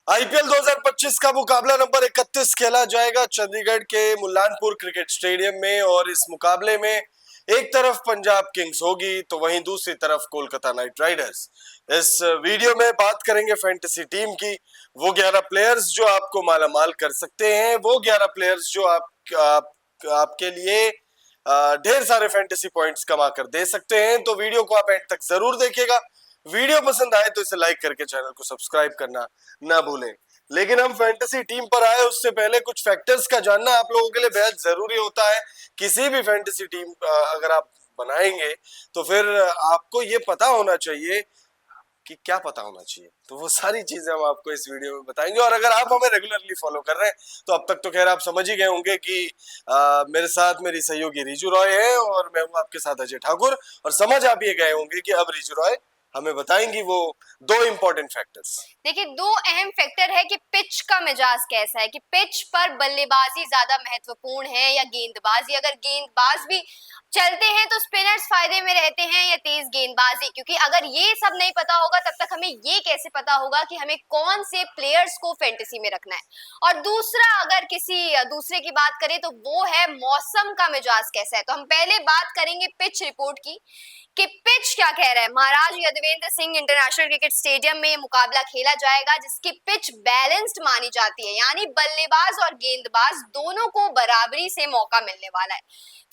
IPL 2025 का मुकाबला number 31 खेला जाएगा चंडीगढ़ के मुल्लानपुर क्रिकेट स्टेडियम में। और इस मुकाबले में एक तरफ पंजाब किंग्स होगी तो वहीं दूसरी तरफ कोलकाता नाइट राइडर्स। इस वीडियो में बात करेंगे फैंटेसी टीम की, वो 11 प्लेयर्स जो आपको मालामाल कर सकते हैं, वो 11 प्लेयर्स जो आपके लिए ढेर सारे फैंटेसी पॉइंट्स कमा कर दे सकते हैं। तो वीडियो को आप एंड तक जरूर देखिएगा। वीडियो पसंद आए तो इसे लाइक करके चैनल को सब्सक्राइब करना ना भूलें। लेकिन हम फैंटेसी टीम पर आए उससे पहले कुछ फैक्टर्स का जानना आप लोगों के लिए बेहद जरूरी होता है। किसी भी फैंटेसी टीम अगर आप बनाएंगे तो फिर आपको ये पता होना चाहिए कि क्या पता होना चाहिए, तो वो सारी चीजें हम आपको इस वीडियो में बताएंगे। और अगर आप हमें रेगुलरली फॉलो कर रहे हैं तो अब तक तो खैर आप समझ ही गए होंगे कि मेरे साथ मेरी सहयोगी रिजू रॉय है और मैं हूं आपके साथ अजय ठाकुर। और समझ आप ये गए होंगे कि अब रिजू रॉय हमें बताएंगी वो दो इंपॉर्टेंट फैक्टर्स। देखिए, दो अहम फैक्टर है कि पिच का मिजाज कैसा है, कि पिच पर बल्लेबाजी ज्यादा महत्वपूर्ण है या गेंदबाजी। अगर गेंदबाज भी चलते हैं तो स्पिनर्स फायदे में रहते हैं या तेज गेंदबाजी, क्योंकि अगर ये सब नहीं पता होगा तब तक हमें ये कैसे पता होगा कि हमें कौन से प्लेयर्स को फैंटेसी में रखना है। और दूसरा, अगर किसी दूसरे की बात करें तो वो है मौसम का मिजाज कैसा है। तो हम पहले बात करेंगे पिच रिपोर्ट की कि पिच क्या कह रहा है। महाराज यदवेंद्र सिंह इंटरनेशनल क्रिकेट स्टेडियम में मुकाबला खेला जाएगा जिसकी पिच बैलेंस्ड मानी जाती है, यानी बल्लेबाज और गेंदबाज दोनों को बराबरी से मौका मिलने वाला है।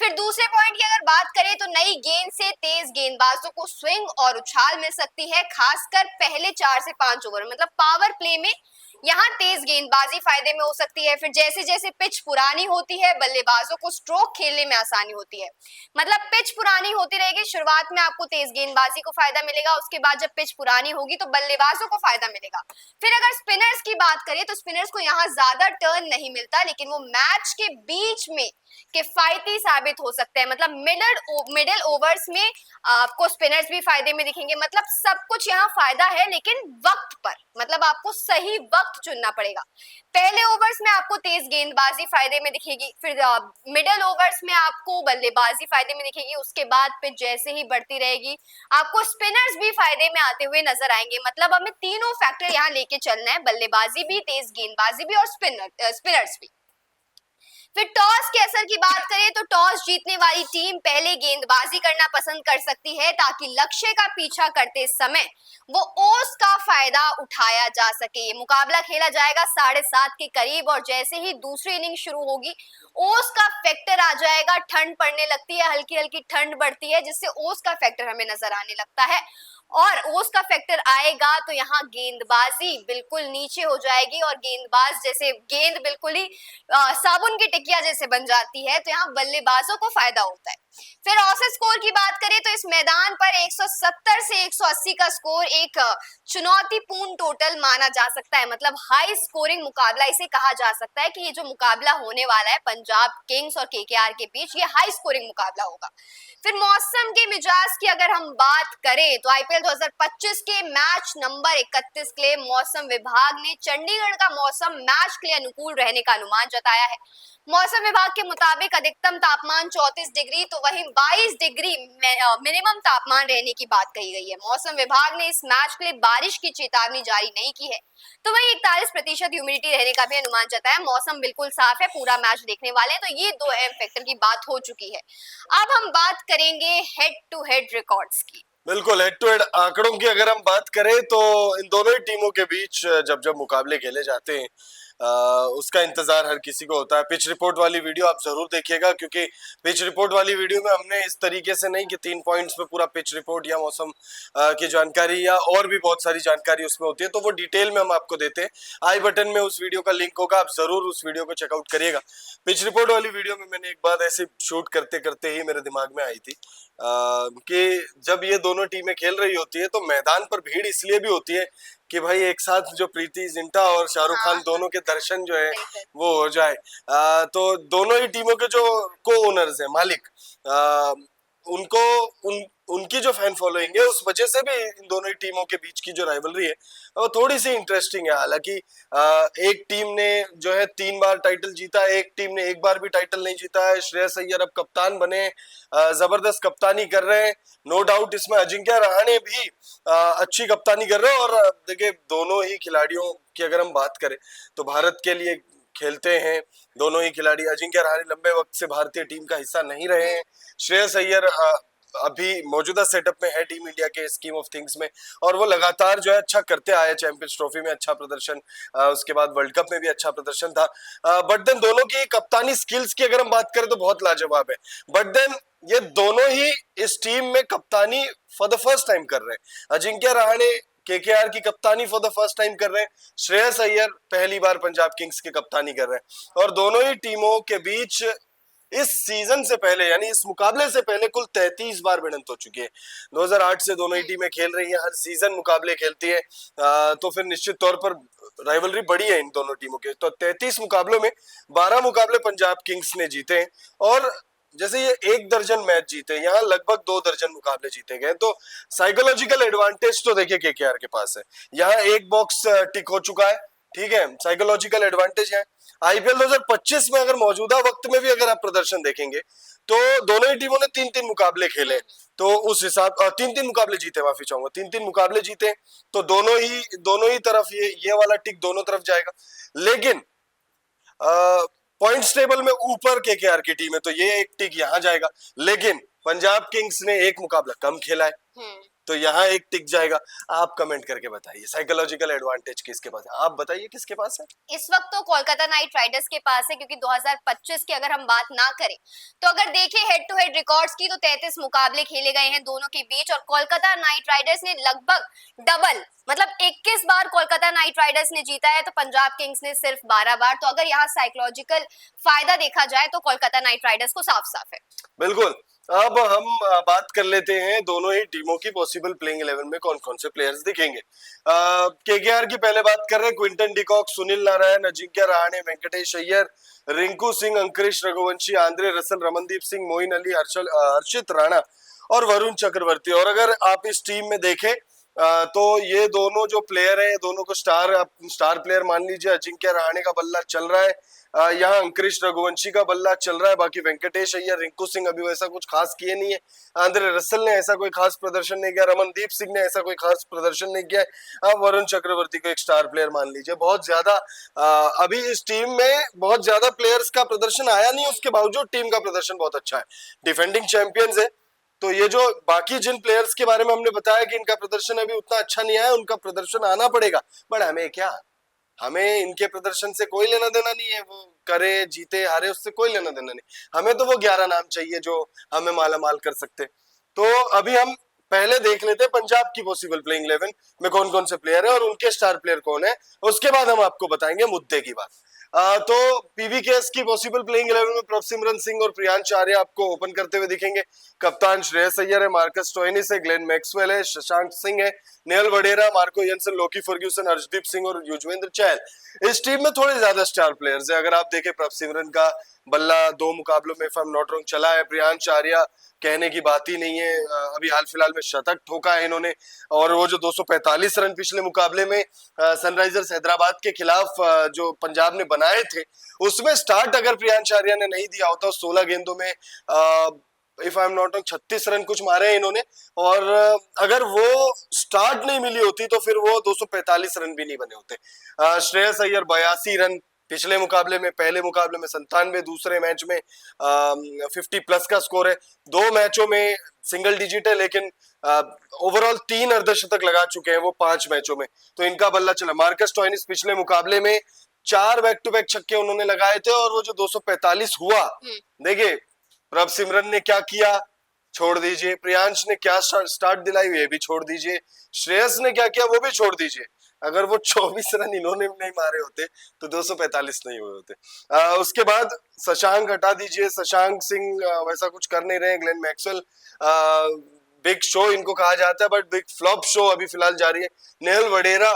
फिर दूसरे पॉइंट की अगर बात करें तो नई गेंद से तेज गेंदबाजों को स्विंग और उछाल मिल सकती है, खासकर पहले 4 से 5 ओवर मतलब पावर प्ले में यहाँ तेज गेंदबाजी फायदे में हो सकती है। फिर जैसे जैसे पिच पुरानी होती है बल्लेबाजों को स्ट्रोक खेलने में आसानी होती है। मतलब पिच पुरानी होती रहेगी, शुरुआत में आपको तेज गेंदबाजी को फायदा मिलेगा, उसके बाद जब पिच पुरानी होगी तो बल्लेबाजों को फायदा मिलेगा। फिर अगर स्पिनर्स की बात करें तो स्पिनर्स को यहाँ ज्यादा टर्न नहीं मिलता, लेकिन वो मैच के बीच में किफायती साबित हो सकते हैं। मतलब मिडिल ओवर्स में आपको स्पिनर्स भी फायदे में दिखेंगे। मतलब सब कुछ यहाँ फायदा है, लेकिन वक्त पर, मतलब आपको सही वक्त चुनना पड़ेगा। पहले ओवर्स में आपको तेज गेंदबाजी फायदे में दिखेगी, फिर मिडिल ओवर्स में आपको बल्लेबाजी फायदे में दिखेगी, उसके बाद पिच जैसे ही बढ़ती रहेगी आपको स्पिनर्स भी फायदे में आते हुए नजर आएंगे। मतलब हमें तीनों फैक्टर यहाँ लेके चलना है, बल्लेबाजी भी, तेज गेंदबाजी भी और स्पिनर्स भी। फिर टॉस के असर की बात करें तो टॉस जीतने वाली टीम पहले गेंदबाजी करना पसंद कर सकती है ताकि लक्ष्य का पीछा करते समय वो ओस का फायदा उठाया जा सके। ये मुकाबला खेला जाएगा 7:30 के करीब और जैसे ही दूसरी इनिंग शुरू होगी ओस का फैक्टर आ जाएगा। ठंड पड़ने लगती है, हल्की हल्की ठंड बढ़ती है जिससे ओस का फैक्टर हमें नजर आने लगता है। और ओस का फैक्टर आएगा तो यहाँ गेंदबाजी बिल्कुल नीचे हो जाएगी और गेंदबाज जैसे गेंद बिल्कुल ही साबुन की टिकिया जैसे बन जाती है, तो यहाँ बल्लेबाजों को फायदा होता है। फिर औसत स्कोर की बात करें तो इस मैदान पर 170 से 180 का स्कोर एक चुनौतीपूर्ण टोटल माना जा सकता है। मतलब हाई स्कोरिंग मुकाबला इसे कहा जा सकता है कि ये जो मुकाबला होने वाला है पंजाब किंग्स और केकेआर के बीच, ये हाई स्कोरिंग मुकाबला होगा। फिर मौसम के मिजाज की अगर हम बात करें तो आईपीएल 2025 के मैच नंबर 31 के लिए मौसम विभाग ने चंडीगढ़ का मौसम मैच के लिए अनुकूल रहने का अनुमान जताया है। मौसम विभाग के मुताबिक अधिकतम तापमान 34 डिग्री तो वहीं 22 डिग्री मिनिमम तापमान रहने की बात कही गई है। मौसम विभाग ने इस मैच के लिए बारिश की चेतावनी जारी नहीं की है, तो वहीं 41% ह्यूमिडिटी रहने का भी अनुमान जताया। मौसम बिल्कुल साफ है, पूरा मैच देखने वाले हैं। तो ये दो अहम फैक्टर की बात हो चुकी है। अब हम बात करेंगे हेड टू हेड रिकॉर्ड्स की। बिल्कुल, हेड टू हेड आंकड़ों की अगर हम बात करें तो इन दोनों ही टीमों के बीच जब जब मुकाबले खेले जाते हैं उसका इंतजार हर किसी को होता है। पिच रिपोर्ट वाली वीडियो आप जरूर देखिएगा, क्योंकि पिच रिपोर्ट वाली वीडियो में हमने इस तरीके से नहीं कि 3 पॉइंट्स में पूरा पिच रिपोर्ट या मौसम की जानकारी या और भी बहुत सारी जानकारी उसमें होती है, तो वो डिटेल में हम आपको देते हैं। आई बटन में उस वीडियो का लिंक होगा, आप जरूर उस वीडियो को चेकआउट करिएगा। पिच रिपोर्ट वाली वीडियो में मैंने एक बात ऐसे शूट करते करते ही मेरे दिमाग में आई थी कि जब ये दोनों टीमें खेल रही होती है तो मैदान पर भीड़ इसलिए भी होती है कि भाई एक साथ जो प्रीति जिंटा और शाहरुख खान दोनों के दर्शन जो है वो हो जाए। तो दोनों ही टीमों के जो को ओनर्स हैं, मालिक, उनको उनकी जो फैन फॉलोइंग है उस वजह से भी इन दोनों ही टीमों के बीच की जो राइवलरी है वो थोड़ी सी इंटरेस्टिंग है। हालांकि एक टीम ने जो है 3 बार टाइटल जीता, एक टीम ने एक बार भी टाइटल नहीं जीता है। श्रेयस अय्यर अब कप्तान बने, जबरदस्त कप्तानी कर रहे हैं। नो डाउट इसमें अजिंक्य रहाणे भी अच्छी कप्तानी कर रहे हैं। और देखिए दोनों ही खिलाड़ियों की अगर हम बात करें तो भारत के लिए खेलते हैं दोनों ही खिलाड़ी। अजिंक्य रहाणे लंबे वक्त से भारतीय टीम का हिस्सा नहीं रहे हैं। श्रेयस अय्यर अभी मौजूदा सेटअप में है टीम इंडिया के स्कीम ऑफ थिंग्स में, और वो लगातार जो है अच्छा करते आए। चैंपियंस ट्रॉफी में अच्छा प्रदर्शन, उसके बाद वर्ल्ड कप में भी अच्छा प्रदर्शन था। बट देन दोनों की कप्तानी स्किल्स की अगर हम बात करें तो बहुत लाजवाब है। बट देन ये दोनों ही इस टीम में कप्तानी फॉर द फर्स्ट टाइम कर रहे हैं। अजिंक्य रहाणे केकेआर की कप्तानी फॉर द फर्स्ट टाइम कर रहे हैं, श्रेयस अय्यर पहली बार पंजाब किंग्स की कप्तानी कर रहे हैं। और दोनों ही टीमों के बीच इस सीजन से पहले यानी इस मुकाबले से पहले कुल 33 बार भिड़ंत हो चुकी है। 2008 से दोनों ही टीमें खेल रही हैं, हर सीजन मुकाबले खेलती है। तो फिर निश्चित तौर पर राइवलरी बड़ी है इन दोनों टीमों के। तो 33 मुकाबलों में 12 मुकाबले पंजाब किंग्स ने जीते हैं, और जैसे ये 1 दर्जन मैच जीते, यहाँ लगभग 2 दर्जन मुकाबले जीते गए। तो साइकोलॉजिकल एडवांटेज तो देखिए केकेआर के पास है। यहाँ एक बॉक्स टिक हो चुका है, ठीक है, साइकोलॉजिकल एडवांटेज है। आईपीएल 2025 में अगर मौजूदा वक्त में भी अगर आप प्रदर्शन देखेंगे तो दोनों ही टीमों ने 3-3 मुकाबले खेले, तो उस हिसाब 3-3 मुकाबले जीते, माफी चाहूंगा, 3-3 मुकाबले जीते। तो दोनों ही तरफ ये वाला टिक दोनों तरफ जाएगा। लेकिन पॉइंट्स टेबल में ऊपर केकेआर की टीम है, तो ये एक टिक यहाँ जाएगा। लेकिन पंजाब किंग्स ने एक मुकाबला कम खेला है, तो यहाँ एक टिक जाएगा। आप कमेंट करके बताइए साइकोलॉजिकल एडवांटेज किसके पास है, आप बताइए किसके पास है। इस वक्त तो कोलकाता नाइट राइडर्स के पास है, क्योंकि 2025 की अगर हम बात ना करें तो अगर देखें हेड टू हेड रिकॉर्ड्स की तो 33 मुकाबले खेले गए हैं दोनों के बीच, और कोलकाता नाइट राइडर्स ने लगभग डबल मतलब 21 बार कोलकाता नाइट राइडर्स ने जीता है, तो पंजाब किंग्स ने सिर्फ 12 बार। तो अगर यहाँ साइकोलॉजिकल फायदा देखा जाए तो कोलकाता नाइट राइडर्स को साफ साफ है। बिल्कुल। अब हम बात कर लेते हैं दोनों ही टीमों की पॉसिबल प्लेइंग 11 में कौन कौन से प्लेयर्स दिखेंगे। केकेआर की पहले बात कर रहे हैं, Quinton de Kock, Sunil Narine, Ajinkya Rahane, Venkatesh Iyer, Rinku Singh, Angkrish Raghuvanshi, Andre Russell, Ramandeep Singh, Moeen Ali, Harshit Rana और वरुण चक्रवर्ती। और अगर आप इस टीम में देखें तो ये दोनों जो प्लेयर है, दोनों को स्टार प्लेयर मान लीजिए। अजिंक्य रहाणे का बल्ला चल रहा है, यहाँ अंकुरिश रघुवंशी का बल्ला चल रहा है। बाकी वेंकटेश अय्यर, रिंकू सिंह अभी वैसा कुछ खास किए नहीं है। आंद्रे रसल ने ऐसा कोई खास प्रदर्शन नहीं किया, रमनदीप सिंह ने ऐसा कोई खास प्रदर्शन नहीं किया। अब वरुण चक्रवर्ती को एक स्टार प्लेयर मान लीजिए। बहुत ज्यादा अभी इस टीम में बहुत ज्यादा प्लेयर्स का प्रदर्शन आया नहीं, उसके बावजूद टीम का प्रदर्शन बहुत अच्छा है। डिफेंडिंग चैंपियंस है, तो ये जो बाकी जिन प्लेयर्स के बारे में हमने बताया कि इनका प्रदर्शन अभी उतना अच्छा नहीं आया, उनका प्रदर्शन आना पड़ेगा। बट हमें क्या, हमें इनके प्रदर्शन से कोई लेना देना नहीं है। वो करे जीते हारे उससे कोई लेना देना नहीं, हमें तो वो 11 नाम चाहिए जो हमें माला माल कर सकते। तो अभी हम पहले देख लेते हैं पंजाब की पॉसिबल प्लेइंग 11 में कौन कौन से प्लेयर है और उनके स्टार प्लेयर कौन है। उसके बाद हम आपको बताएंगे मुद्दे की बात। तो पीवीकेएस की पॉसिबल प्लेइंग 11 में प्रभसिमरन सिंह और प्रियांश आर्य आपको ओपन करते हुए दिखेंगे। कप्तान श्रेयस अय्यर है, मार्कस स्टोइनिस है, ग्लेन मैक्सवेल है, शशांक सिंह है, Nehal Wadhera, Marco Jansen, Lockie Ferguson, Arshdeep Singh और युजवेंद्र चहल। इस टीम में थोड़े ज्यादा स्टार प्लेयर्स है। अगर आप देखें प्रभसिमरन का बल्ला 2 मुकाबलों में if I am not wrong चला है। प्रियांश आर्य कहने की बात ही नहीं है, अभी हाल फिलहाल में शतक ठोका है इन्होंने। और वो जो 245 रन पिछले मुकाबले में सनराइजर्स हैदराबाद के खिलाफ जो पंजाब ने बनाए थे, उसमें स्टार्ट अगर प्रियांश आर्य ने नहीं दिया होता, 16 गेंदों में if I am not wrong 36 run कुछ मारे हैं इन्होंने। और अगर वो स्टार्ट नहीं मिली होती तो फिर वो 245 रन भी नहीं बने होते। श्रेयस अय्यर 82 रन पिछले मुकाबले में, पहले मुकाबले में 97, दूसरे मैच में 50 प्लस का स्कोर है। 2 मैचों में सिंगल डिजिट है, लेकिन ओवरऑल 3 अर्धशतक लगा चुके हैं वो 5 मैचों में, तो इनका बल्ला चला। मार्कस स्टोइनिस पिछले मुकाबले में 4 बैक टू बैक छक्के उन्होंने लगाए थे, और वो जो 245 हुआ, देखिए प्रभसिमरन ने क्या किया छोड़ दीजिए, प्रियांश ने क्या स्टार्ट दिलाई ये भी छोड़ दीजिए, श्रेयस ने क्या किया वो भी छोड़ दीजिए। अगर वो 24 रन इन्होंने नहीं मारे होते तो 245 नहीं हुए होते। उसके बाद शशांक हटा दीजिए, शशांक सिंह वैसा कुछ कर नहीं रहे। ग्लेन मैक्सवेल बिग शो इनको कहा जाता है, बट बिग फ्लॉप शो अभी फिलहाल जारी है। नेल वडेरा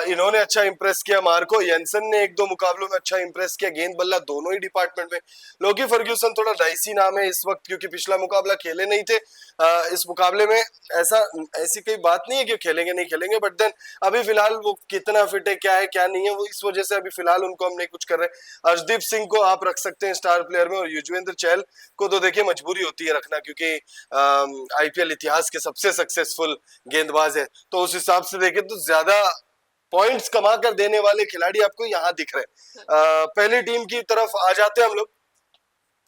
इन्होंने अच्छा इंप्रेस किया, मार्को येंसन ने एक दो मुकाबलों में अच्छा इंप्रेस किया, गेंद बल्ला दोनों ही डिपार्टमेंट में। लोकी फर्ग्यूसन थोड़ा डाइसी नाम है इस वक्त, क्योंकि पिछला मुकाबला खेले नहीं थे। इस मुकाबले में ऐसी कोई बात नहीं है कि खेलेंगे नहीं खेलेंगे, बट देन अभी फिलहाल वो कितना फिट है, क्या है क्या नहीं है, वो इस वजह से अभी फिलहाल उनको हम नहीं कुछ कर रहे। अर्शदीप सिंह को आप रख सकते हैं स्टार प्लेयर में, और युजवेंद्र चहल को तो देखिए मजबूरी होती है रखना, क्योंकि आईपीएल इतिहास के सबसे सक्सेसफुल गेंदबाज है, तो उस हिसाब से देखें तो ज्यादा पॉइंट्स कमा कर देने वाले खिलाड़ी आपको यहाँ दिख रहे हैं। पहली टीम की तरफ आ जाते हैं हम लोग।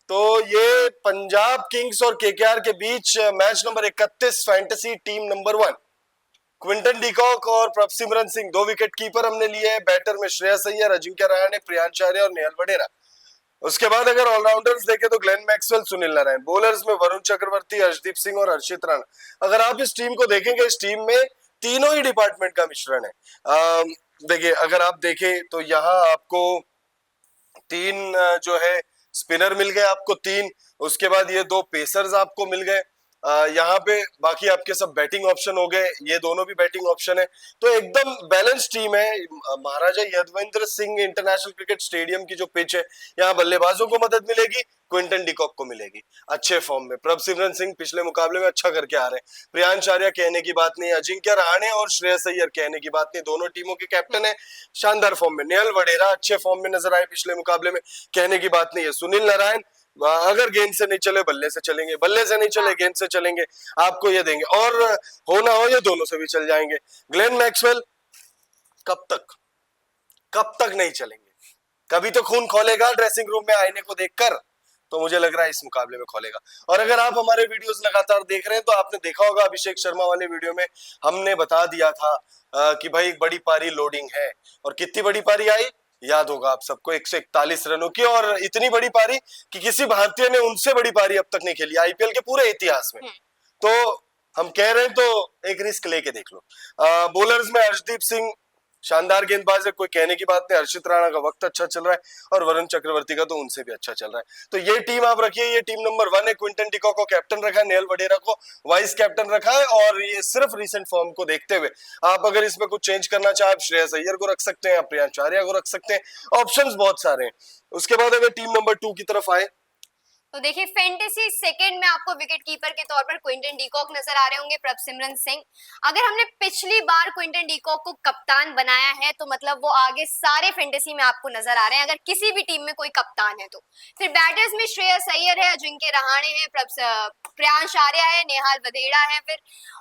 तो ये पंजाब किंग्स और केकेआर के बीच match number 31, fantasy team number 1। Quinton de Kock और प्रभसिमरन सिंह दो विकेट कीपर हमने लिए हैं। बैटर में श्रेयस अय्यर, अजिंक्य रहाणे, प्रियांश आर्य और नेहल वडेरा। उसके बाद अगर ऑलराउंडर्स देखें तो Glenn Maxwell, Sunil Narayan. Bowlers में वरुण चक्रवर्ती, अर्शदीप सिंह और हर्षित राणा। अगर आप इस टीम को देखेंगे, इस टीम में तीनों ही डिपार्टमेंट का मिश्रण है। देखिए अगर आप देखें तो यहाँ आपको तीन जो है स्पिनर मिल गए आपको, तीन। उसके बाद ये दो पेसर्स आपको मिल गए। यहाँ पे बाकी आपके सब बैटिंग ऑप्शन हो गए, ये दोनों भी बैटिंग ऑप्शन है। तो एकदम बैलेंस टीम है। महाराजा यदवेंद्र सिंह इंटरनेशनल क्रिकेट स्टेडियम की जो पिच है, यहाँ बल्लेबाजों को मदद मिलेगी, क्विंटन डिकॉक को मिलेगी अच्छे फॉर्म में। प्रभसिमरन सिंह पिछले मुकाबले में अच्छा करके आ रहे हैं। प्रियांश आर्य कहने की बात नहीं, अजिंक्य रहाणे और श्रेयस अय्यर कहने की बात नहीं, दोनों टीमों के कैप्टन है, शानदार फॉर्म में। नेहल वडेरा अच्छे फॉर्म में नजर आए पिछले मुकाबले में, कहने की बात नहीं है। सुनील नारायण अगर गेंद से नहीं चले बल्ले से चलेंगे, बल्ले से नहीं चले गेंद से चलेंगे, आपको ये देंगे, और हो ना हो ये दोनों से भी चल जाएंगे। ग्लेन मैक्सवेल कब तक नहीं चलेंगे, कभी तो खून खोलेगा ड्रेसिंग रूम में आईने को देखकर, तो मुझे लग रहा है इस मुकाबले में खोलेगा। और अगर आप हमारे वीडियोस लगातार देख रहे हैं तो आपने देखा होगा अभिषेक शर्मा वाले वीडियो में हमने बता दिया था कि भाई एक बड़ी पारी लोडिंग है, और कितनी बड़ी पारी आई याद होगा आप सबको, 141 रनों की, और इतनी बड़ी पारी कि किसी भारतीय ने उनसे बड़ी पारी अब तक नहीं खेली आईपीएल के पूरे इतिहास में। तो हम कह रहे हैं तो एक रिस्क लेके देख लो। बॉलर्स में अर्शदीप सिंह शानदार गेंदबाज है, कोई कहने की बात नहीं। हर्षित राणा का वक्त अच्छा चल रहा है, और वरुण चक्रवर्ती का तो उनसे भी अच्छा चल रहा है। तो ये टीम आप रखिए, ये टीम नंबर 1 है। क्विंटन डिकॉक को कैप्टन रखा है, नेहल वडेरा को वाइस कैप्टन रखा है, और ये सिर्फ रिसेंट फॉर्म को देखते हुए आप अगर इसमें कुछ चेंज करना चाहे, आप श्रेयस अय्यर को रख सकते हैं, आप प्रियांश आर्या को रख सकते हैं। ऑप्शंस बहुत सारे हैं। उसके बाद अगर टीम नंबर 2 की तरफ आए तो देखिए फैंटेसी सेकंड में आपको विकेट कीपर के तौर पर क्विंटन डीकॉक नजर आ रहे होंगे, प्रभसिमरन सिंह। अगर हमने पिछली बार क्विंटन डीकॉक को कप्तान बनाया है तो मतलब वो आगे सारे फैंटेसी में आपको नजर आ रहे हैं, अगर किसी भी टीम में कोई कप्तान है तो। फिर बैटर्स में श्रेयस अय्यर है, अजिंक्य रहाणे है, प्रियांश आर्या है, नेहाल वधेड़ा है। फिर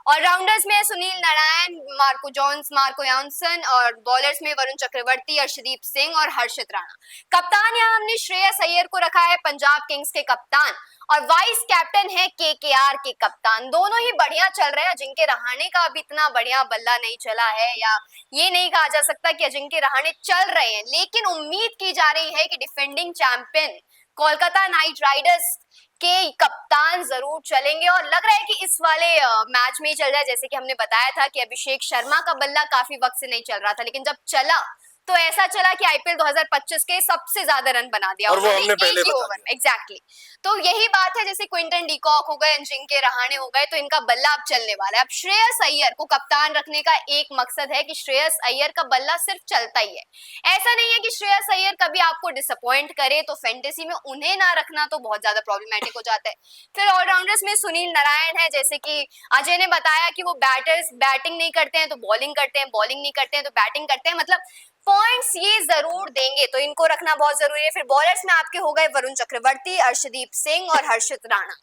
ऑलराउंडर्स में सुनील नारायण, मार्को यॉन्सन, और बॉलर्स में वरुण चक्रवर्ती, अर्शदीप सिंह और हर्षित राणा। कप्तान यहाँ हमने श्रेयस अय्यर को रखा है, पंजाब किंग्स के कप्तान, और वाइस कैप्टन है केकेआर के कप्तान। दोनों ही बढ़िया चल रहे हैं। अजिंक्य रहाणे का अभी इतना बढ़िया बल्ला नहीं चला है, या ये नहीं कहा जा सकता कि अजिंक्य रहाणे चल रहे हैं, लेकिन उम्मीद की जा रही है कि defending champion Kolkata night Riders के कप्तान जरूर चलेंगे, और लग रहा है कि इस वाले मैच में ही चल जाए। जैसे कि हमने बताया था कि अभिषेक शर्मा का बल्ला काफी वक्त से नहीं चल रहा था, लेकिन जब चला तो ऐसा चला कि आईपीएल 2025 के सबसे ज्यादा रन बना दिया, और वो हमने पहले बता ओवर में। एग्जैक्टली। तो यही बात है, जैसे क्विंटन डीकॉक हो गए, अजिंक्य रहाणे हो गए, तो इनका बल्ला अब चलने वाला है। अब श्रेयस अय्यर को कप्तान रखने का एक मकसद है कि श्रेयस अय्यर का बल्ला सिर्फ चलता ही है। ऐसा नहीं है कि श्रेयस अय्यर कभी आपको डिसअपॉइंट करे, तो फैंटेसी में उन्हें ना रखना तो बहुत ज्यादा प्रॉब्लमेटिक हो जाता है। फिर ऑलराउंडर्स में सुनील नारायण है, जैसे कि अजय ने बताया कि वो बैटिंग नहीं करते हैं तो बॉलिंग करते हैं, बॉलिंग नहीं करते हैं तो बैटिंग करते हैं, मतलब पॉइंट्स ये जरूर देंगे, तो इनको रखना बहुत जरूरी है। फिर बॉलर्स में आपके हो गए वरुण चक्रवर्ती, अर्शदीप सिंह और हर्षित राणा।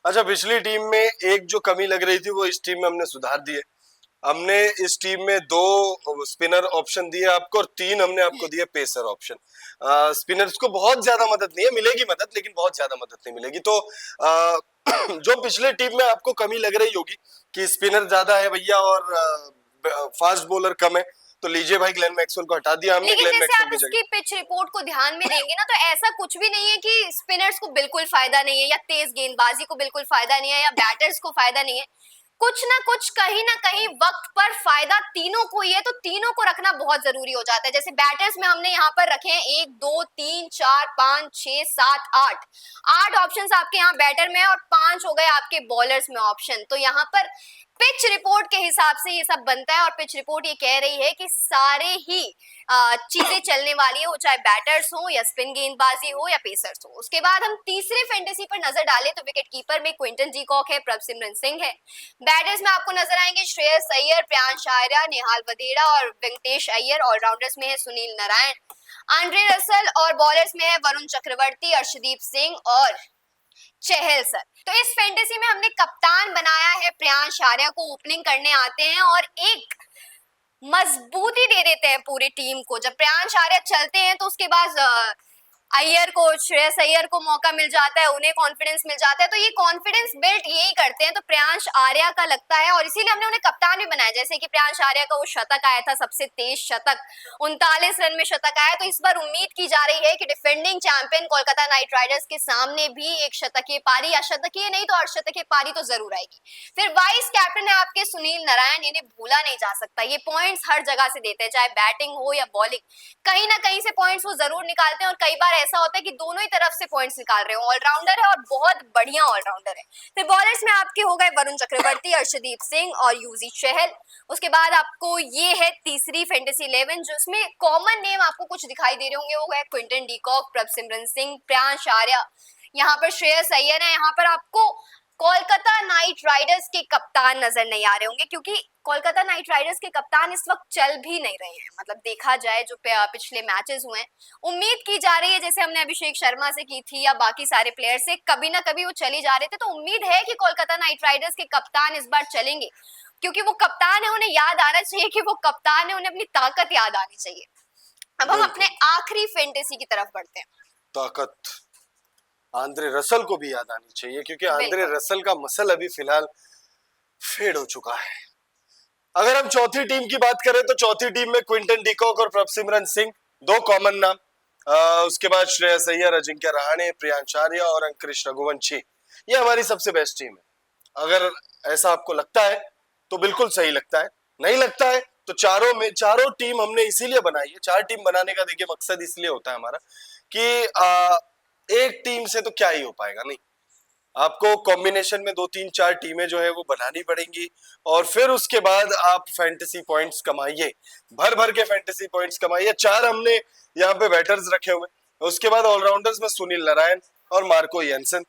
अच्छा, पिछली टीम में एक जो कमी लग रही थी वो इस टीम में हमने सुधार दी है। हमने इस टीम में 2 स्पिनर ऑप्शन दिए आपको, और 3 हमने आपको दिए पेसर ऑप्शन। स्पिनर्स को बहुत ज्यादा मदद नहीं है, मिलेगी मदद लेकिन बहुत ज्यादा मदद नहीं मिलेगी। तो जो पिछले टीम में आपको कमी लग रही होगी कि स्पिनर ज्यादा है भैया और फास्ट बॉलर कम है, तो लीजिए भाई ग्लेन मैक्सवेल को हटा दिया हमने। लेकिन ग्लेन जैसे मैक्सवेल आप की इसकी जगह पिच रिपोर्ट को ध्यान में देंगे ना, तो ऐसा कुछ भी नहीं है कि स्पिनर्स को बिल्कुल फायदा नहीं है, या तेज गेंदबाजी को बिल्कुल फायदा नहीं है, या बैटर्स को फायदा नहीं है। कुछ ना कुछ कहीं ना कहीं वक्त पर फायदा तीनों को ही है, तो तीनों को रखना बहुत जरूरी हो जाता है। जैसे बैटर्स में हमने यहाँ पर रखे हैं 1 2 3 4 5 6 7 8 ऑप्शंस आपके यहाँ बैटर में है, और 5 हो गए आपके बॉलर्स में ऑप्शन। तो यहाँ पर पिच रिपोर्ट के हिसाब से ये सब बनता है और पिच रिपोर्ट ये कह रही है कि सारे ही चीजें चलने वाली है, वो चाहे बैटर्स हो या स्पिन गेंदबाजी हो या पेसर्स हो। उसके बाद हम तीसरे फैंटेसी पर नजर डालें तो विकेट कीपर में क्विंटन डी कॉक है, प्रभसिमरन सिंह है। बैटर्स में आपको नजर आएंगे श्रेयस अय्यर, प्रियांश आर्या, नेहाल वधेड़ा और वेंकटेश अय्यर। ऑलराउंडर्स में है सुनील नारायण, आंद्रे रसल और बॉलर्स में है वरुण चक्रवर्ती, अर्शदीप सिंह और चहल सर। तो इस फैंटेसी में हमने कप्तान बनाया है प्रियांश आर्या को, ओपनिंग करने आते हैं और एक मजबूती दे देते हैं पूरी टीम को। जब प्रियांश आर्या चलते हैं तो उसके बाद अय्यर को, श्रेयस अय्यर को मौका मिल जाता है, उन्हें कॉन्फिडेंस मिल जाता है। तो ये कॉन्फिडेंस बिल्ड यही करते हैं, तो प्रियांश आर्या का लगता है और इसीलिए हमने उन्हें कप्तान भी बनाया। जैसे कि प्रियांश आर्या का वो शतक आया था, सबसे तेज शतक, 39 रन में शतक आया। तो इस बार उम्मीद की जा रही है कि defending champion Kolkata night Riders के सामने भी एक शतकीय पारी, या शतकीय नहीं तो अर्धशतकीय पारी तो जरूर आएगी। फिर वाइस कैप्टन है आपके सुनील नारायण, इन्हें भूला नहीं जा सकता। ये पॉइंट्स हर जगह से देते हैं, चाहे बैटिंग हो या बॉलिंग, कहीं ना कहीं से पॉइंट्स वो जरूर निकालते हैं और कई बार ऐसा होता है कि दोनों ही तरफ से पॉइंट्स निकाल रहे हो। ऑलराउंडर है और बहुत बढ़िया ऑलराउंडर है। फिर बॉलर्स में आपके हो गए वरुण चक्रवर्ती, अर्शदीप सिंह और यूजी चहल। उसके बाद आपको ये है तीसरी फैंटेसी 11, जिसमें कॉमन नेम आपको कुछ दिखाई दे रहे होंगे, वो है Quinton de Kock, Prabhsimran Singh, Priyansh Arya, यहाँ पर श्रेयस अय्यर है। यहाँ पर आपको कोलकाता नाइट राइडर्स के कप्तान नजर नहीं आ रहे होंगे, क्योंकि कोलकाता नाइट राइडर्स के कप्तान इस वक्त चल भी नहीं रहे हैं। मतलब देखा जाए जो पिछले मैचेस हुए हैं, उम्मीद की जा रही है, जैसे हमने अभिषेक शर्मा से की थी या बाकी सारे प्लेयर से, कभी ना कभी वो चले जा रहे थे। तो उम्मीद है कि कोलकाता नाइट राइडर्स के कप्तान इस बार चलेंगे, क्योंकि वो कप्तान है, उन्हें याद आना चाहिए कि वो कप्तान है, उन्हें अपनी ताकत याद आनी चाहिए। अब हम अपने आखिरी फैंटेसी की तरफ बढ़ते हैं। ताकत आंद्रे रसल को भी याद आनी चाहिए, क्योंकि आंद्रे रसल का मसल अभी फिलहाल फेड हो चुका है। अगर हम चौथी टीम की बात करें तो चौथी टीम में क्विंटन डी कॉक और प्रभसिमरन सिंह, दो कॉमन नाम। उसके बाद श्रेयस अय्यर, अजिंक्य रहाणे, प्रियांश आर्या और अंकुरिश रघुवंशी। ये हमारी सबसे बेस्ट टीम है। अगर ऐसा आपको लगता है तो बिल्कुल सही लगता है, नहीं लगता है तो चारों टीम हमने इसीलिए बनाई है। चार टीम बनाने का देखिए मकसद इसलिए होता है हमारा कि एक टीम से तो क्या ही हो पाएगा, नहीं, आपको कॉम्बिनेशन में 2 3 4 टीमें जो है वो बनानी पड़ेंगी और फिर उसके बाद आप फैंटेसी पॉइंट्स कमाइए, भर भर के फैंटेसी पॉइंट्स कमाइए। 4 हमने यहाँ पे बैटर्स रखे हुए, उसके बाद ऑलराउंडर्स में सुनील नारायण और मार्को येंसन,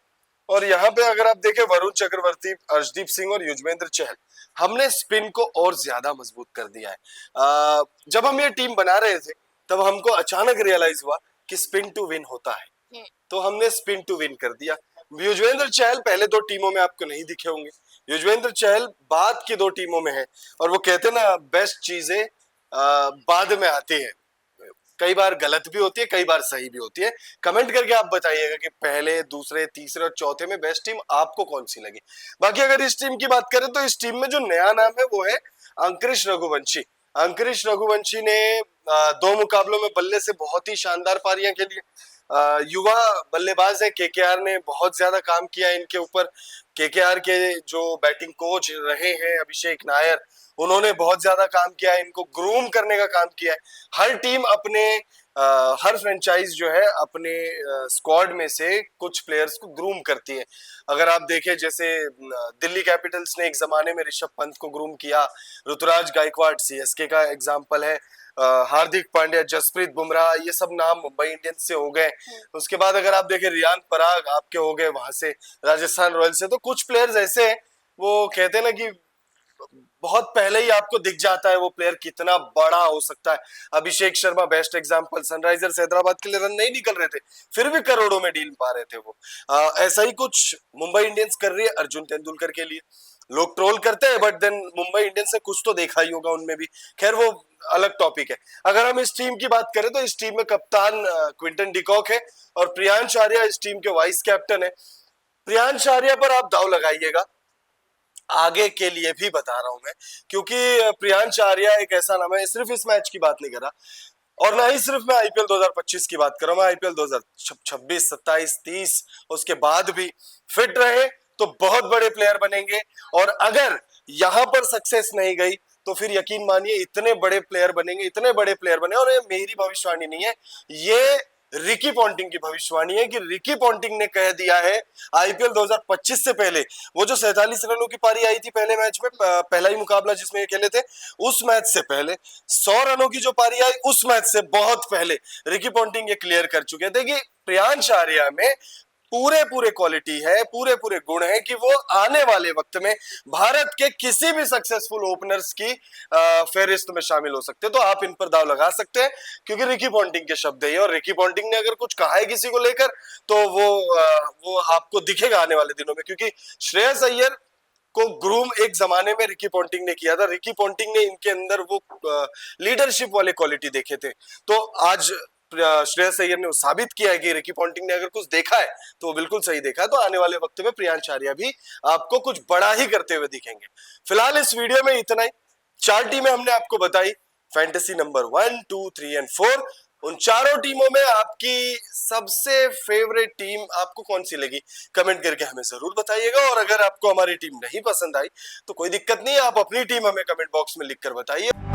और यहाँ पे अगर आप देखें वरुण चक्रवर्ती, अर्शदीप सिंह और युजवेंद्र चहल। हमने स्पिन को और ज्यादा मजबूत कर दिया है। जब हम ये टीम बना रहे थे तब हमको अचानक रियलाइज हुआ कि स्पिन टू विन होता है, तो हमने स्पिन टू विन कर दिया। युजवेंद्र चहल पहले 2 टीमों में आपको नहीं दिखे होंगे, युजवेंद्र चहल बाद की 2 टीमों में है। और वो कहते ना, बेस्ट चीजें बाद में आती है, कई बार गलत भी होती है, कई बार सही भी होती है। कमेंट करके आप बताइएगा कि पहले, दूसरे, तीसरे और चौथे में बेस्ट टीम आपको कौन सी लगी। बाकी अगर इस टीम की बात करें तो इस टीम में जो नया नाम है वो है अंकुरिश रघुवंशी। अंकुरिश रघुवंशी ने 2 मुकाबलों में बल्ले से बहुत ही शानदार पारियां खेली। युवा बल्लेबाज है, केकेआर ने बहुत ज्यादा काम किया इनके ऊपर। केकेआर के जो बैटिंग कोच रहे हैं अभिषेक नायर, उन्होंने बहुत ज्यादा काम किया है, इनको ग्रूम करने का काम किया है। हर टीम अपने हर फ्रेंचाइज जो है अपने स्क्वाड में से कुछ प्लेयर्स को ग्रूम करती है। अगर आप देखें, जैसे दिल्ली कैपिटल्स ने एक जमाने में ऋषभ पंत को ग्रूम किया, ऋतुराज गायकवाड़ सीएसके का एग्जाम्पल है, हार्दिक पांड्या, जसप्रीत बुमराह, ये सब नाम मुंबई इंडियंस से हो गए। उसके बाद अगर आप देखें, रियान पराग आपके हो गए वहां से, राजस्थान रॉयल्स से। तो कुछ प्लेयर्स ऐसे हैं, वो कहते हैं ना कि बहुत पहले ही आपको दिख जाता है वो प्लेयर कितना बड़ा हो सकता है। Abhishek Sharma best example, Sunrisers Hyderabad के लिए रन नहीं निकल रहे थे, फिर भी करोड़ों में डील पा रहे थे वो। ऐसा ही कुछ मुंबई इंडियंस कर रही है अर्जुन तेंदुलकर के लिए। लोग ट्रोल करते हैं, बट देन मुंबई इंडियंस से कुछ तो देखा ही होगा उनमें भी। खैर, वो अलग टॉपिक है। अगर हम इस टीम की बात करें तो इस टीम में कप्तान क्विंटन डी कॉक है और प्रियांश आर्या इस टीम के वाइस कैप्टन है। प्रियांश आर्या पर आप दाव लगाइएगा, आगे के लिए भी बता रहा हूं मैं, क्योंकि प्रियांश आर्या एक ऐसा नाम है, सिर्फ इस मैच की बात नहीं कर रहा और ना ही सिर्फ मैं आईपीएल 2025 की बात कर रहा हूं, मैं आईपीएल 2026, 27, 30 उसके बाद भी फिट रहे तो बहुत बड़े प्लेयर बनेंगे। और अगर यहां पर सक्सेस नहीं गई तो फिर यकीन मानिए इतने बड़े प्लेयर बनेंगे, इतने बड़े प्लेयर बने। और ये मेरी भविष्यवाणी नहीं है, ये रिकी पॉन्टिंग की भविष्यवाणी है कि रिकी पॉन्टिंग ने कह दिया है आईपीएल 2025 से पहले, वो जो 47 रनों की पारी आई थी पहले मैच में, पहला ही मुकाबला जिसमें ये खेले थे, उस मैच से पहले 100 रनों की जो पारी आई उस मैच से बहुत पहले रिकी पॉन्टिंग ये क्लियर कर चुके थे कि प्रियांश आर्या में पूरे पूरे क्वालिटी है, पूरे पूरे गुण है कि वो आने वाले वक्त में भारत के किसी भी सक्सेसफुल ओपनर्स की फेहरिस्त में शामिल हो सकते हैं। तो आप इन पर दाव लगा सकते हैं क्योंकि रिकी पॉन्टिंग के शब्द है, और रिकी पॉन्टिंग ने अगर कुछ कहा है किसी को लेकर तो वो आपको दिखेगा आने वाले दिनों में, क्योंकि श्रेयस अय्यर को ग्रूम एक जमाने में रिकी पॉन्टिंग ने किया था। रिकी पॉन्टिंग ने इनके अंदर वो लीडरशिप वाले क्वालिटी देखे थे। तो आज श्रेयस अय्यर ने वो साबित किया है कि रिकी पॉन्टिंग ने अगर कुछ देखा है तो वो बिल्कुल सही देखा है। तो आने वाले वक्त में प्रियांश आर्या भी आपको कुछ बड़ा ही करते हुए दिखेंगे। फिलहाल इस वीडियो में इतना ही। 4 टीमें हमने आपको बताई, फैंटेसी नंबर 1, 2, 3 एंड 4। उन चारों टीमों में आपकी सबसे फेवरेट टीम आपको कौन सी लगी, कमेंट करके हमें जरूर बताइएगा। और अगर आपको हमारी टीम नहीं पसंद आई तो कोई दिक्कत नहीं, आप अपनी टीम हमें कमेंट बॉक्स में लिखकर बताइए।